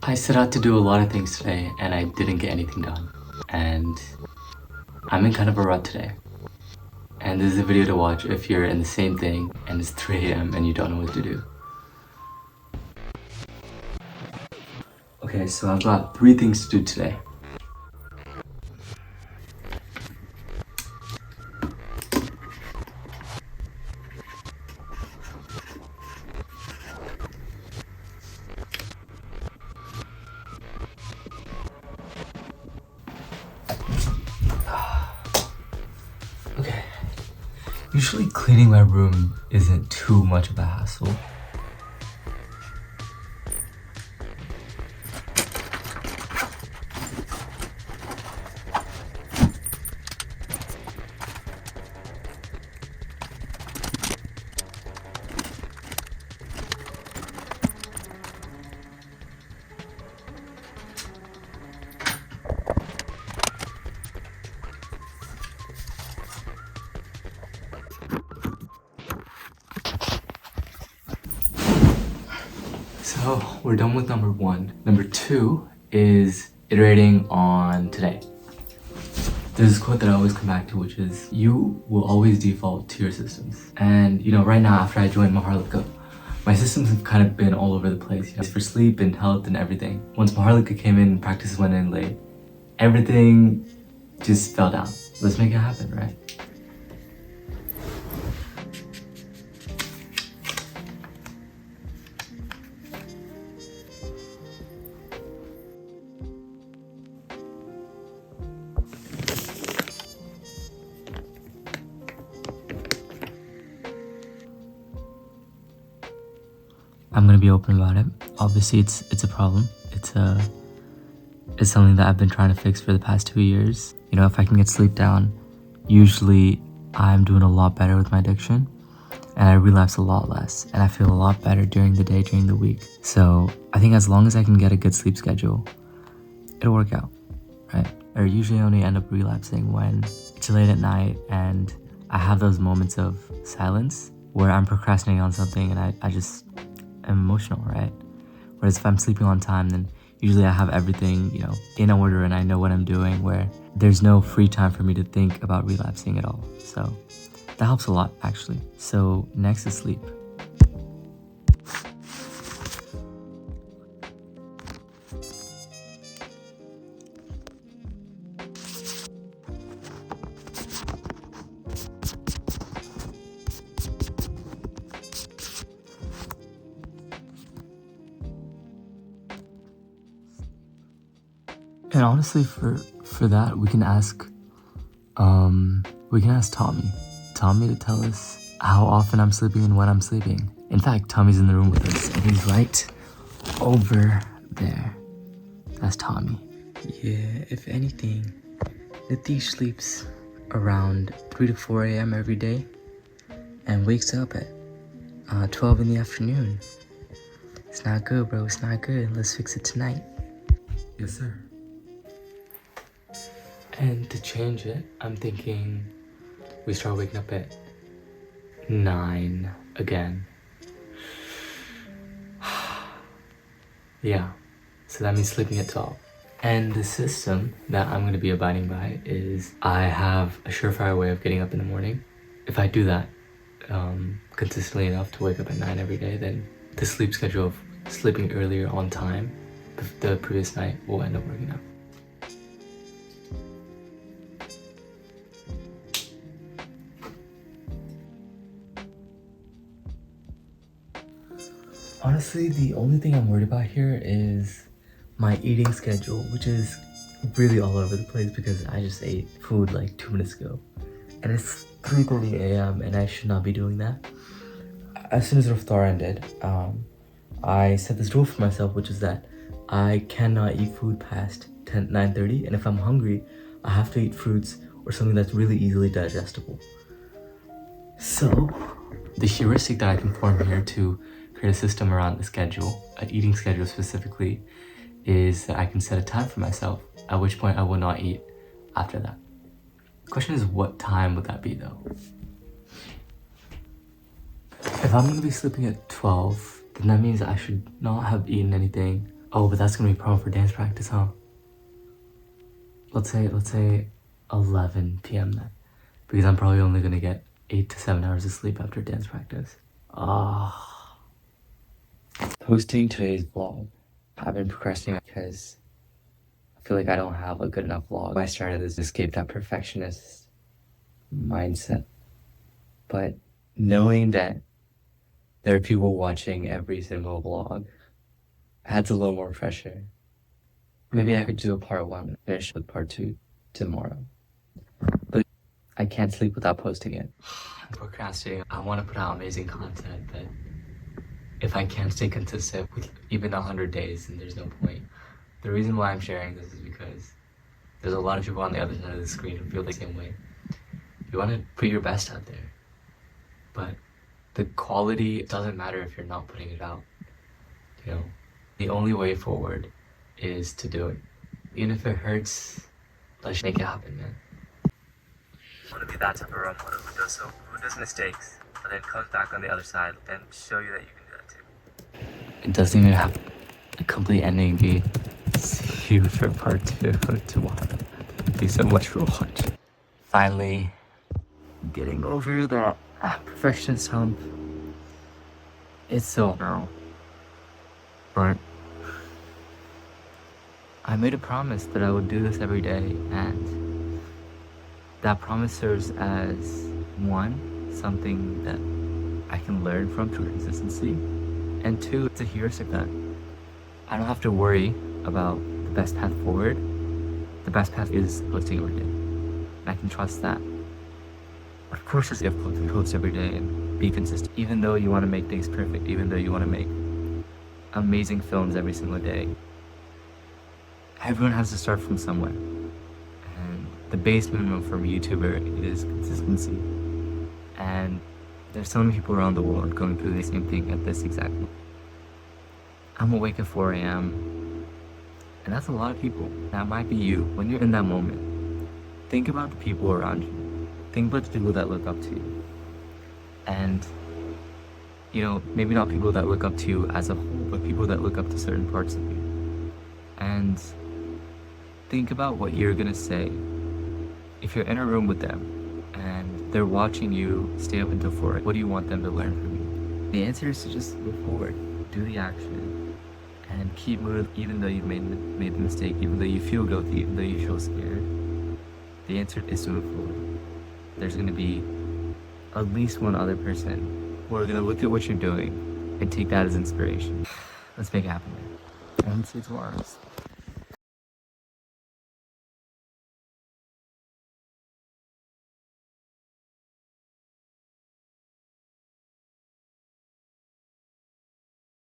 I set out to do a lot of things today and I didn't get anything done. And I'm in kind of a rut today. And this is a video to watch if you're in the same thing and it's 3 a.m. and you don't know what to do. Okay, so I've got 3 things to do today. Okay, usually cleaning my room isn't too much of a hassle. So we're done with number 1. Number 2 is iterating on today. There's this quote that I always come back to, which is, you will always default to your systems. And you know, right now after I joined Maharlika, my systems have kind of been all over the place, you know, for sleep and health and everything. Once Maharlika came in, practice went in late, everything just fell down. Let's make it happen, right? I'm gonna be open about it. Obviously, it's a problem. It's something that I've been trying to fix for the past 2 years. You know, if I can get sleep down, usually I'm doing a lot better with my addiction, and I relapse a lot less, and I feel a lot better during the day, during the week. So I think as long as I can get a good sleep schedule, it'll work out, right? I usually only end up relapsing when it's late at night and I have those moments of silence where I'm procrastinating on something and I just am emotional, right? Whereas if I'm sleeping on time, then usually I have everything, you know, in order and I know what I'm doing, where there's no free time for me to think about relapsing at all. So that helps a lot, actually. So next is sleep. And honestly, for that, we can ask Tommy to tell us how often I'm sleeping and when I'm sleeping. In fact, Tommy's in the room with us, and he's right over there. That's Tommy. Yeah, if anything, Nitish sleeps around 3 to 4 a.m. every day and wakes up at 12 in the afternoon. It's not good, bro. It's not good. Let's fix it tonight. Yes, sir. And to change it, I'm thinking we start waking up at 9 again. Yeah, so that means sleeping at 12. And the system that I'm gonna be abiding by is I have a surefire way of getting up in the morning. If I do that consistently enough to wake up at 9 every day, then the sleep schedule of sleeping earlier on time the previous night will end up working out. Honestly, the only thing I'm worried about here is my eating schedule, which is really all over the place because I just ate food like 2 minutes ago. And it's 3:30 a.m. and I should not be doing that. As soon as Raftar ended, I set this rule for myself, which is that I cannot eat food past 9:30, and if I'm hungry, I have to eat fruits or something that's really easily digestible. So, the heuristic that I can form here to create a system around the schedule, an eating schedule specifically, is that I can set a time for myself, at which point I will not eat after that. The question is, what time would that be though? If I'm gonna be sleeping at 12, then that means I should not have eaten anything Oh, but that's gonna be a problem for dance practice, huh? Let's say 11 p.m. then, because I'm probably only gonna get 8 to 7 hours of sleep after dance practice. Ah. Posting today's vlog. I've been procrastinating because I feel like I don't have a good enough vlog. I started this escape that perfectionist mindset, but knowing that there are people watching every single vlog adds a little more pressure. Maybe I could do a part 1 and finish with part 2 tomorrow. But I can't sleep without posting it. I'm procrastinating. I want to put out amazing content, but if I can't stay consistent with even 100 days, then there's no point. The reason why I'm sharing this is because there's a lot of people on the other side of the screen who feel the same way. You want to put your best out there, but the quality doesn't matter if you're not putting it out. You know, the only way forward is to do it. Even if it hurts, let's make it happen, man. I want to be that type of role model who does mistakes, but then comes back on the other side and show you that you can do that too. It doesn't even have a complete ending be see you for part 2 tomorrow. Thank you so much for watching. Finally, getting over that perfectionist hump. It's so hard. But I made a promise that I would do this every day, and that promise serves as one, something that I can learn from through consistency, and two, it's a heuristic that I don't have to worry about the best path forward. The best path is posting every day, and I can trust that. Of course, it's difficult to post every day and be consistent, even though you want to make things perfect, even though you want to make amazing films every single day. Everyone has to start from somewhere, and the base minimum for a YouTuber is consistency. And there's so many people around the world going through the same thing at this exact moment. I'm awake at 4 a.m. and that's a lot of people. That might be you. When you're in that moment, think about the people around you. Think about the people that look up to you. And, you know, maybe not people that look up to you as a whole, but people that look up to certain parts of you. And think about what you're gonna say if you're in a room with them and they're watching you stay up until 4. What do you want them to learn from you? The answer is to just move forward, do the action, and keep moving even though you've made the mistake, even though you feel guilty, even though you feel scared. The answer is to move forward. There's gonna be at least one other person who are gonna look at what you're doing and take that as inspiration. Let's make it happen, man. And see you tomorrow.